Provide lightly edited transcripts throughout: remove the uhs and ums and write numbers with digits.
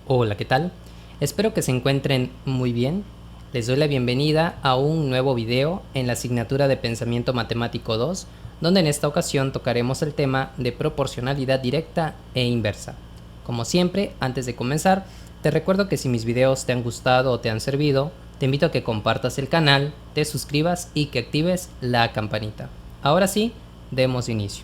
Hola, ¿qué tal? Espero que se encuentren muy bien. Les doy la bienvenida a un nuevo video en la asignatura de Pensamiento Matemático 2, donde en esta ocasión tocaremos el tema de proporcionalidad directa e inversa. Como siempre, antes de comenzar, te recuerdo que si mis videos te han gustado o te han servido, te invito a que compartas el canal, te suscribas y que actives la campanita. Ahora sí, demos inicio.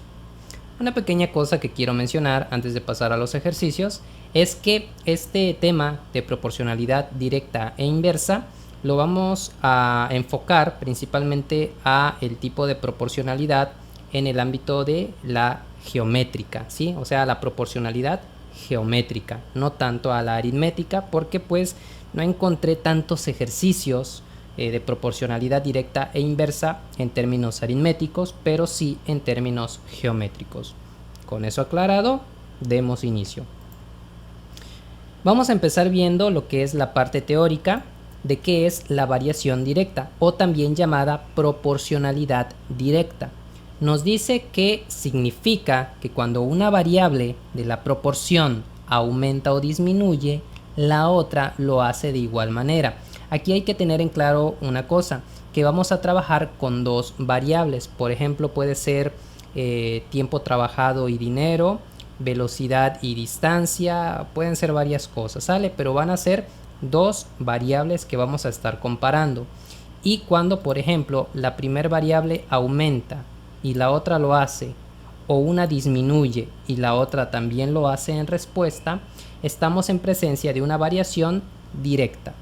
Una pequeña cosa que quiero mencionar antes de pasar a los ejercicios es que este tema de proporcionalidad directa e inversa lo vamos a enfocar principalmente a el tipo de proporcionalidad en el ámbito de la geométrica, ¿sí? O sea, la proporcionalidad geométrica, no tanto a la aritmética, porque pues no encontré tantos ejercicios de proporcionalidad directa e inversa en términos aritméticos, pero sí en términos geométricos. Con eso aclarado, demos inicio. Vamos a empezar viendo lo que es la parte teórica de qué es la variación directa o también llamada proporcionalidad directa. Nos dice que significa que cuando una variable de la proporción aumenta o disminuye, la otra lo hace de igual manera. Aquí hay que tener en claro una cosa, que vamos a trabajar con dos variables. Por ejemplo, puede ser tiempo trabajado y dinero, velocidad y distancia, pueden ser varias cosas, ¿sale? Pero van a ser dos variables que vamos a estar comparando. Y cuando, por ejemplo, la primera variable aumenta y la otra lo hace, o una disminuye y la otra también lo hace en respuesta, estamos en presencia de una variación directa.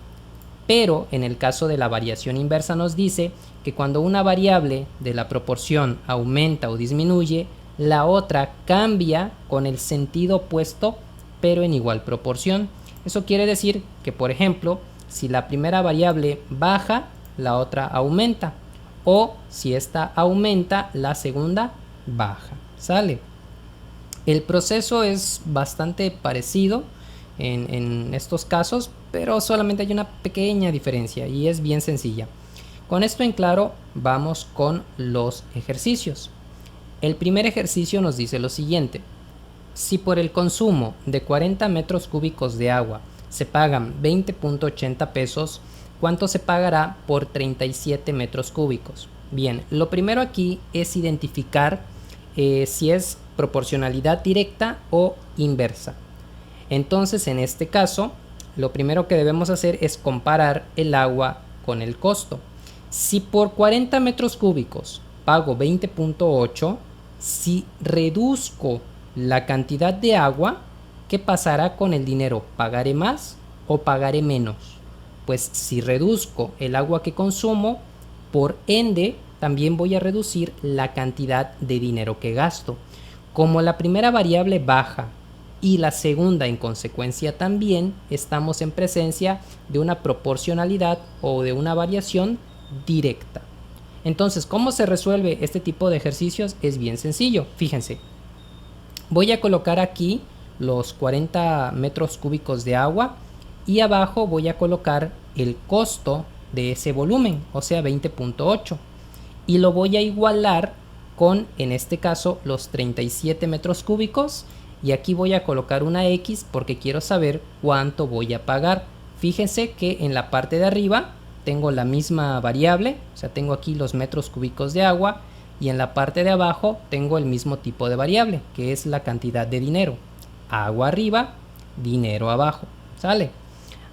Pero en el caso de la variación inversa nos dice que cuando una variable de la proporción aumenta o disminuye, la otra cambia con el sentido opuesto pero en igual proporción. Eso quiere decir que, por ejemplo, si la primera variable baja, la otra aumenta, o si esta aumenta, la segunda baja. ¿Sale? El proceso es bastante parecido en estos casos, pero solamente hay una pequeña diferencia y es bien sencilla. Con esto en claro, vamos con los ejercicios. El primer ejercicio nos dice lo siguiente: si por el consumo de 40 metros cúbicos de agua se pagan 20.80 pesos, ¿cuánto se pagará por 37 metros cúbicos? Bien, lo primero aquí es identificar si es proporcionalidad directa o inversa. Entonces, en este caso, lo primero que debemos hacer es comparar el agua con el costo. Si por 40 metros cúbicos pago 20.8, si reduzco la cantidad de agua, ¿qué pasará con el dinero? ¿Pagaré más o pagaré menos? Pues si reduzco el agua que consumo, por ende, también voy a reducir la cantidad de dinero que gasto. Como la primera variable baja y la segunda en consecuencia también, estamos en presencia de una proporcionalidad o de una variación directa. Entonces, ¿cómo se resuelve este tipo de ejercicios? Es bien sencillo. Fíjense, voy a colocar aquí los 40 metros cúbicos de agua y abajo voy a colocar el costo de ese volumen, o sea 20.8, y lo voy a igualar con, en este caso, los 37 metros cúbicos, y aquí voy a colocar una X porque quiero saber cuánto voy a pagar. Fíjense que en la parte de arriba tengo la misma variable, o sea, tengo aquí los metros cúbicos de agua, y en la parte de abajo tengo el mismo tipo de variable, que es la cantidad de dinero. Agua arriba, dinero abajo. ¿Sale?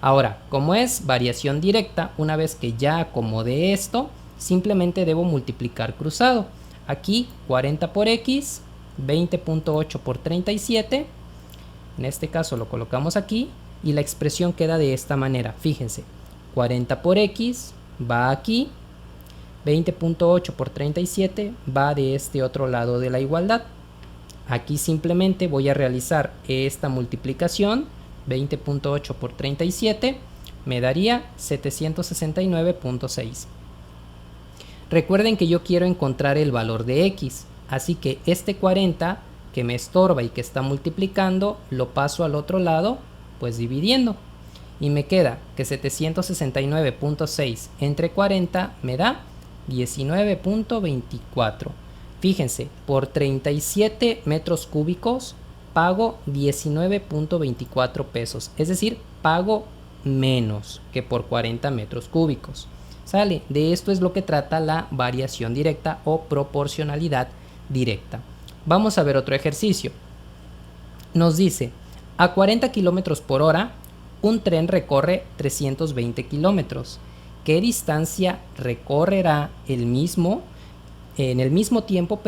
Ahora, como es variación directa, una vez que ya acomodé esto, simplemente debo multiplicar cruzado. Aquí 40 por X, 20.8 por 37. En este caso lo colocamos aquí y la expresión queda de esta manera. Fíjense, 40 por X va aquí, 20.8 por 37 va de este otro lado de la igualdad. Aquí simplemente voy a realizar esta multiplicación, 20.8 por 37 me daría 769.6. Recuerden que yo quiero encontrar el valor de X, así que este 40 que me estorba y que está multiplicando lo paso al otro lado, pues dividiendo, y me queda que 769.6 entre 40 me da 19.24. Fíjense, por 37 metros cúbicos pago 19.24 pesos, es decir, pago menos que por 40 metros cúbicos. ¿Sale? De esto es lo que trata la variación directa o proporcionalidad directa. Vamos a ver otro ejercicio. Nos dice, a 40 kilómetros por hora, un tren recorre 320 kilómetros. ¿Qué distancia recorrerá en el mismo tiempo,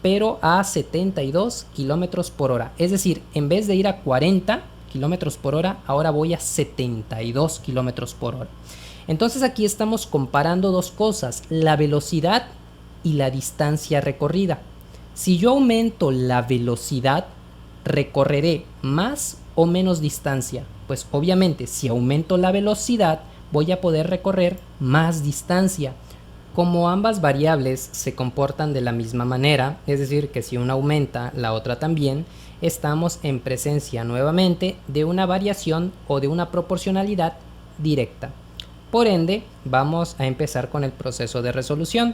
pero a 72 kilómetros por hora? Es decir, en vez de ir a 40 kilómetros por hora, ahora voy a 72 kilómetros por hora. Entonces aquí estamos comparando dos cosas, la velocidad y la distancia recorrida. Si yo aumento la velocidad, ¿recorreré más o menos distancia? Pues obviamente si aumento la velocidad voy a poder recorrer más distancia. Como ambas variables se comportan de la misma manera, es decir que si una aumenta la otra también, estamos en presencia nuevamente de una variación o de una proporcionalidad directa. Por ende, vamos a empezar con el proceso de resolución.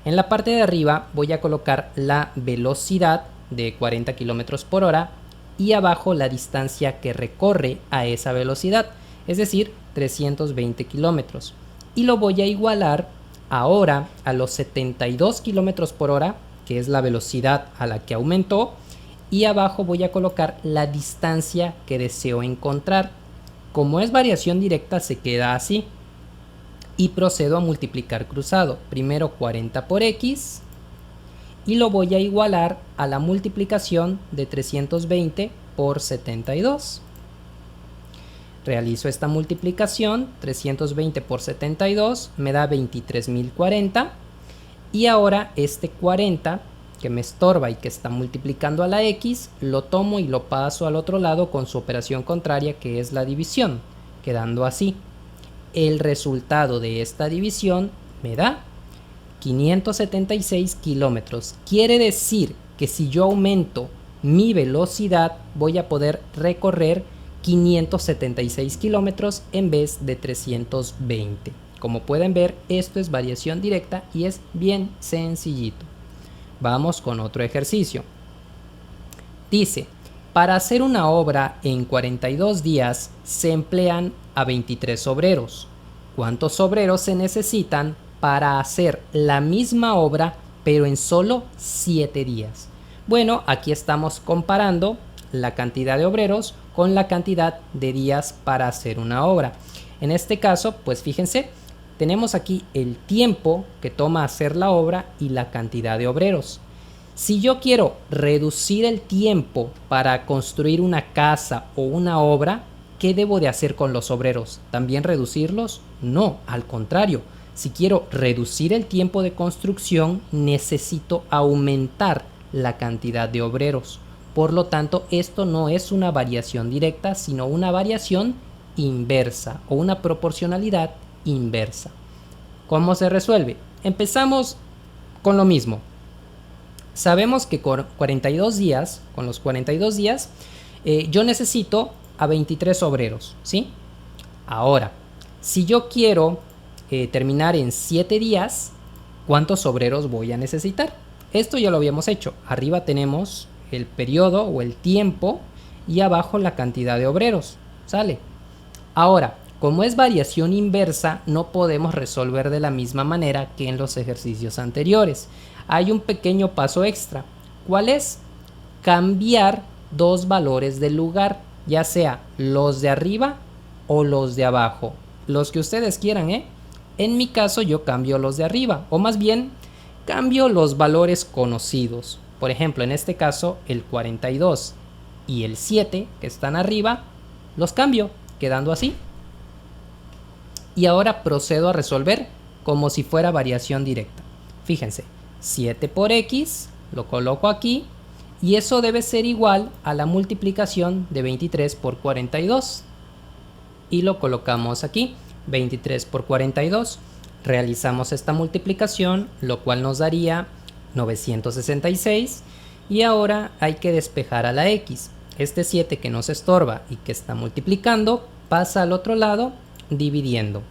En la parte de arriba voy a colocar la velocidad de 40 kilómetros por hora y abajo la distancia que recorre a esa velocidad, es decir, 320 kilómetros. Y lo voy a igualar ahora a los 72 kilómetros por hora, que es la velocidad a la que aumentó, y abajo voy a colocar la distancia que deseo encontrar. Como es variación directa, se queda así. Y procedo a multiplicar cruzado. Primero 40 por x y lo voy a igualar a la multiplicación de 320 por 72. Realizo esta multiplicación, 320 por 72 me da 23.040 y ahora este 40 que me estorba y que está multiplicando a la x, lo tomo y lo paso al otro lado con su operación contraria, que es la división, quedando así. El resultado de esta división me da 576 kilómetros. Quiere decir que si yo aumento mi velocidad voy a poder recorrer 576 kilómetros en vez de 320. Como pueden ver, esto es variación directa y es bien sencillito. Vamos con otro ejercicio. Dice, para hacer una obra en 42 días se emplean a 23 obreros. ¿Cuántos obreros se necesitan para hacer la misma obra pero en solo 7 días? Bueno, aquí estamos comparando la cantidad de obreros con la cantidad de días para hacer una obra. En este caso, pues fíjense, tenemos aquí el tiempo que toma hacer la obra y la cantidad de obreros. Si yo quiero reducir el tiempo para construir una casa o una obra, ¿qué debo de hacer con los obreros? ¿También reducirlos? No, al contrario. Si quiero reducir el tiempo de construcción, necesito aumentar la cantidad de obreros. Por lo tanto, esto no es una variación directa, sino una variación inversa o una proporcionalidad inversa. ¿Cómo se resuelve? Empezamos con lo mismo. Sabemos que con 42 días, yo necesito a 23 obreros, ¿sí? Ahora, si yo quiero terminar en 7 días, ¿cuántos obreros voy a necesitar? Esto ya lo habíamos hecho. Arriba tenemos el periodo o el tiempo y abajo la cantidad de obreros, ¿sale? Ahora, como es variación inversa, no podemos resolver de la misma manera que en los ejercicios anteriores. Hay un pequeño paso extra. ¿Cuál es? Cambiar dos valores del lugar, ya sea los de arriba o los de abajo. Los que ustedes quieran, ¿eh? En mi caso yo cambio los de arriba, o más bien cambio los valores conocidos. Por ejemplo, en este caso el 42 y el 7 que están arriba, los cambio, quedando así. Y ahora procedo a resolver como si fuera variación directa. Fíjense, 7 por x, lo coloco aquí, y eso debe ser igual a la multiplicación de 23 por 42. Y lo colocamos aquí, 23 por 42. Realizamos esta multiplicación, lo cual nos daría 966. Y ahora hay que despejar a la x. Este 7 que nos estorba y que está multiplicando, pasa al otro lado dividiendo.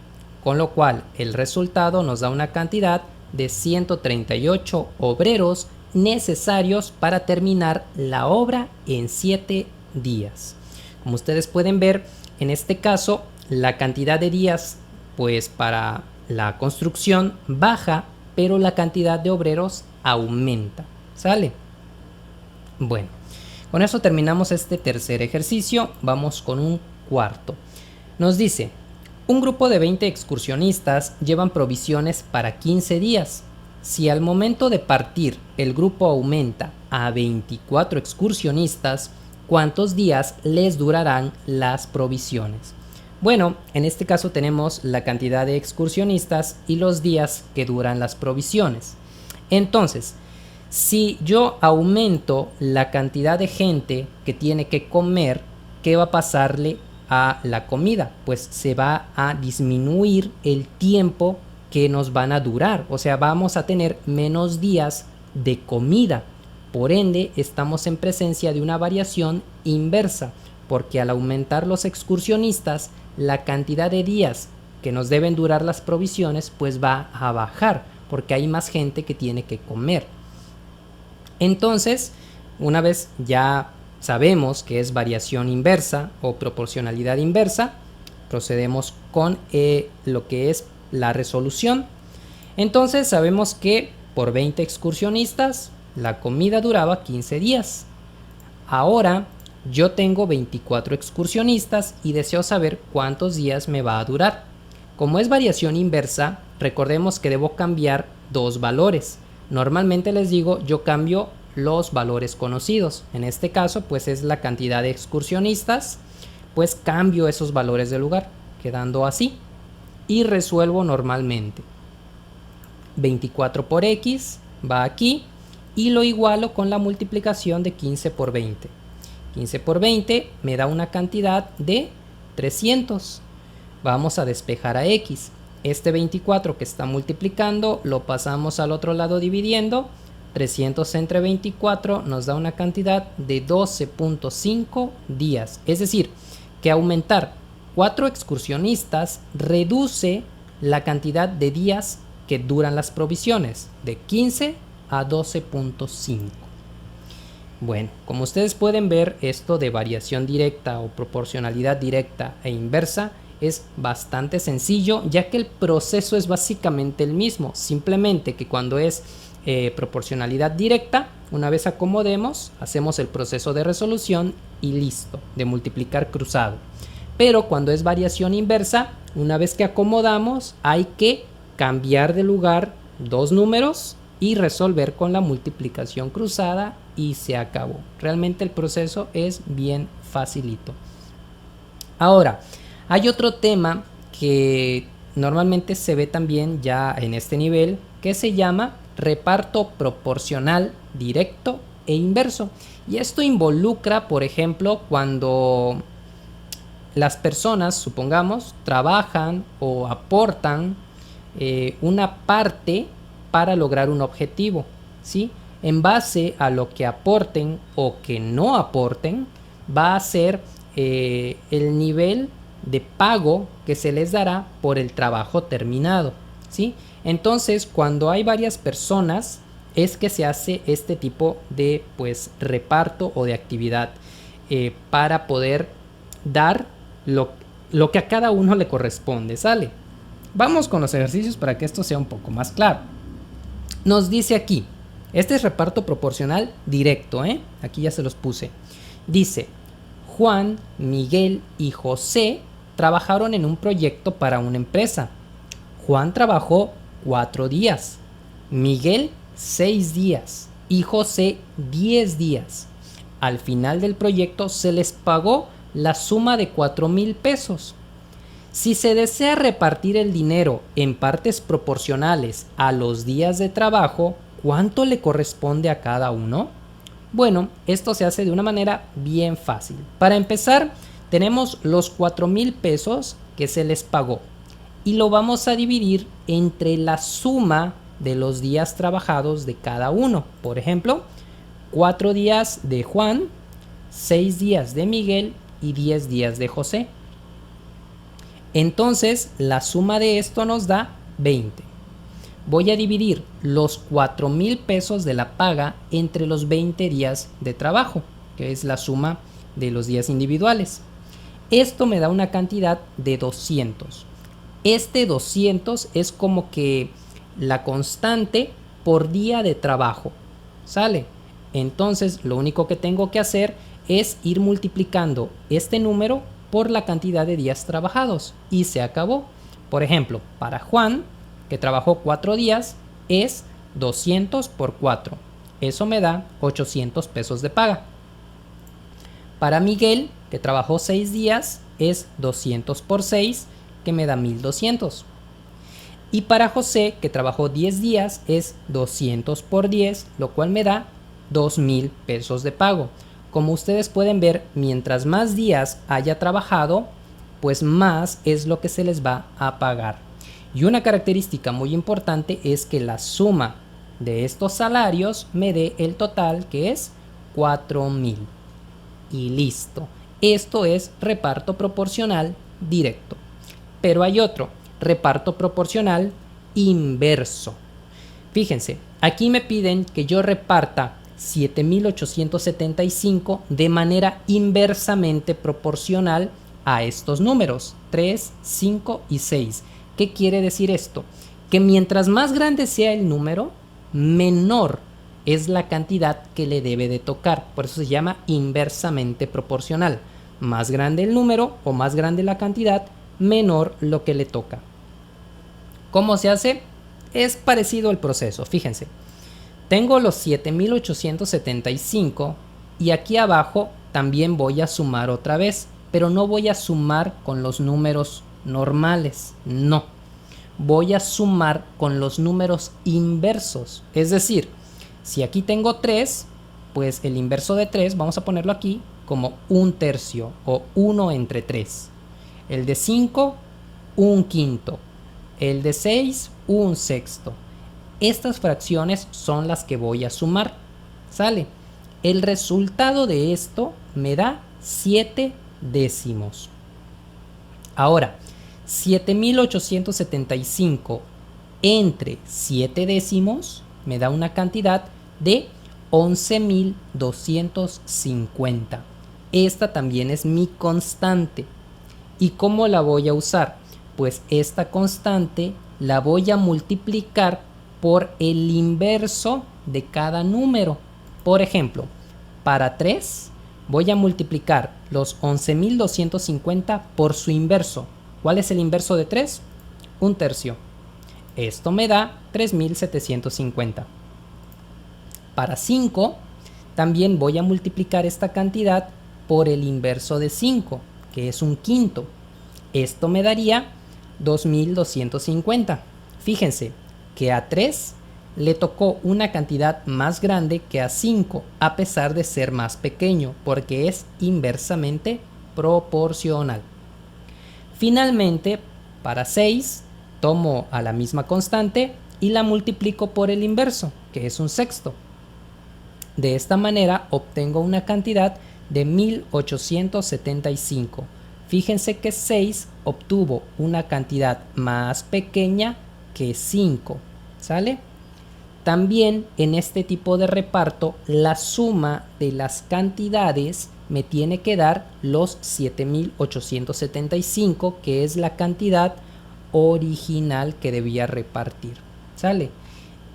Con lo cual el resultado nos da una cantidad de 138 obreros necesarios para terminar la obra en 7 días. Como ustedes pueden ver, en este caso, la cantidad de días pues para la construcción baja, pero la cantidad de obreros aumenta. ¿Sale? Bueno, con eso terminamos este tercer ejercicio. Vamos con un cuarto. Nos dice, un grupo de 20 excursionistas llevan provisiones para 15 días. Si al momento de partir el grupo aumenta a 24 excursionistas, ¿cuántos días les durarán las provisiones? Bueno, en este caso tenemos la cantidad de excursionistas y los días que duran las provisiones. Entonces, si yo aumento la cantidad de gente que tiene que comer, ¿qué va a pasarle a la comida? Pues se va a disminuir el tiempo que nos van a durar. O sea, vamos a tener menos días de comida. Por ende, estamos en presencia de una variación inversa, porque al aumentar los excursionistas, la cantidad de días que nos deben durar las provisiones pues va a bajar, porque hay más gente que tiene que comer. Entonces, una vez ya sabemos que es variación inversa o proporcionalidad inversa, procedemos con lo que es la resolución. Entonces sabemos que por 20 excursionistas la comida duraba 15 días. Ahora yo tengo 24 excursionistas y deseo saber cuántos días me va a durar. Como es variación inversa, recordemos que debo cambiar dos valores. Normalmente les digo, yo cambio los valores conocidos. En este caso, pues es la cantidad de excursionistas, pues cambio esos valores de lugar, quedando así. Y resuelvo normalmente. 24 por x va aquí y lo igualo con la multiplicación de 15 por 20. 15 por 20 me da una cantidad de 300. Vamos a despejar a x. Este 24 que está multiplicando lo pasamos al otro lado dividiendo. 300 entre 24 nos da una cantidad de 12.5 días. Es decir, que aumentar 4 excursionistas reduce la cantidad de días que duran las provisiones de 15 a 12.5. Bueno, como ustedes pueden ver, esto de variación directa o proporcionalidad directa e inversa es bastante sencillo, ya que el proceso es básicamente el mismo, simplemente que cuando es proporcionalidad directa, una vez acomodemos, hacemos el proceso de resolución y listo, de multiplicar cruzado. Pero cuando es variación inversa, una vez que acomodamos, hay que cambiar de lugar dos números y resolver con la multiplicación cruzada y se acabó. Realmente el proceso es bien facilito. Ahora, hay otro tema que normalmente se ve también ya en este nivel, que se llama reparto proporcional directo e inverso. Y esto involucra, por ejemplo, cuando las personas, supongamos, trabajan o aportan una parte para lograr un objetivo, ¿sí? En base a lo que aporten o que no aporten, va a ser el nivel de pago que se les dará por el trabajo terminado, ¿sí? Entonces, cuando hay varias personas, es que se hace este tipo de pues reparto o de actividad para poder dar lo que a cada uno le corresponde, ¿sale? Vamos con los ejercicios para que esto sea un poco más claro. Nos dice aquí, este es reparto proporcional directo, aquí ya se los puse. Dice, Juan, Miguel y José trabajaron en un proyecto para una empresa. Juan trabajó 4 días, Miguel 6 días y José 10 días. Al final del proyecto se les pagó la suma de 4,000 pesos. Si se desea repartir el dinero en partes proporcionales a los días de trabajo, ¿cuánto le corresponde a cada uno? Bueno, esto se hace de una manera bien fácil. Para empezar, tenemos los 4,000 pesos que se les pagó y lo vamos a dividir entre la suma de los días trabajados de cada uno. Por ejemplo, 4 días de Juan, 6 días de Miguel y 10 días de José. Entonces, la suma de esto nos da 20. voy a dividir los 4,000 pesos de la paga entre los 20 días de trabajo, que es la suma de los días individuales. Esto me da una cantidad de 200. Este 200 es como que la constante por día de trabajo, ¿sale? Entonces lo único que tengo que hacer es ir multiplicando este número por la cantidad de días trabajados y se acabó. Por ejemplo, para Juan, que trabajó 4 días, es 200 por 4. Eso me da 800 pesos de paga. Para Miguel, que trabajó 6 días, es 200 por 6, que me da 1200. Y para José, que trabajó 10 días, es 200 por 10, lo cual me da 2000 pesos de pago. Como ustedes pueden ver, mientras más días haya trabajado, pues más es lo que se les va a pagar. Y una característica muy importante es que la suma de estos salarios me dé el total, que es 4000. Y listo. Esto es reparto proporcional directo. Pero hay otro, reparto proporcional inverso. Fíjense, aquí me piden que yo reparta 7,875 de manera inversamente proporcional a estos números, 3, 5 y 6. ¿Qué quiere decir esto? Que mientras más grande sea el número, menor es la cantidad que le debe de tocar. Por eso se llama inversamente proporcional. Más grande el número o más grande la cantidad, menor lo que le toca. ¿Cómo se hace? Es parecido el proceso, fíjense. Tengo los 7,875 y aquí abajo también voy a sumar otra vez, pero no voy a sumar con los números normales, no. Voy a sumar con los números inversos. Es decir, si aquí tengo 3, pues el inverso de 3, vamos a ponerlo aquí como 1/3 o 1 entre 3. El de 5, 1/5. El de 6, 1/6. Estas fracciones son las que voy a sumar. ¿Sale? El resultado de esto me da 7 décimos. Ahora, 7,875 entre 7 décimos me da una cantidad de 11,250. Esta también es mi constante. ¿Y cómo la voy a usar? Pues esta constante la voy a multiplicar por el inverso de cada número. Por ejemplo, para 3 voy a multiplicar los 11,250 por su inverso. ¿Cuál es el inverso de 3? 1/3. Esto me da 3,750. Para 5 también voy a multiplicar esta cantidad por el inverso de 5, que es 1/5. Esto me daría 2,250. Fíjense que a 3 le tocó una cantidad más grande que a 5, a pesar de ser más pequeño, porque es inversamente proporcional. Finalmente, para 6, tomo a la misma constante y la multiplico por el inverso, que es 1/6. De esta manera obtengo una cantidad de 1,875. Fíjense que 6 obtuvo una cantidad más pequeña que 5. ¿Sale? También en este tipo de reparto, la suma de las cantidades me tiene que dar los 7,875, que es la cantidad original que debía repartir. ¿Sale?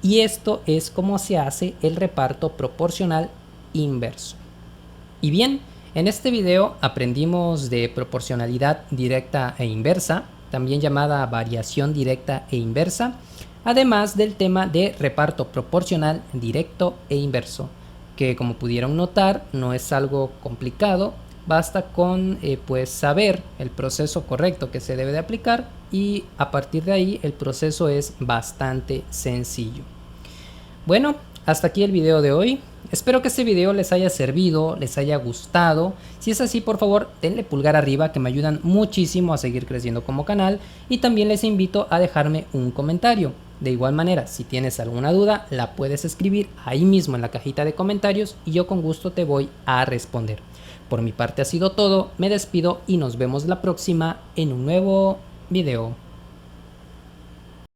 Y esto es como se hace el reparto proporcional inverso. Y bien, en este video aprendimos de proporcionalidad directa e inversa, también llamada variación directa e inversa, además del tema de reparto proporcional directo e inverso, que como pudieron notar no es algo complicado, basta con pues saber el proceso correcto que se debe de aplicar y a partir de ahí el proceso es bastante sencillo. Bueno, hasta aquí el video de hoy. Espero que este video les haya servido, les haya gustado. Si es así, por favor, denle pulgar arriba, que me ayudan muchísimo a seguir creciendo como canal. Y también les invito a dejarme un comentario. De igual manera, si tienes alguna duda, la puedes escribir ahí mismo en la cajita de comentarios y yo con gusto te voy a responder. Por mi parte ha sido todo, me despido y nos vemos la próxima en un nuevo video.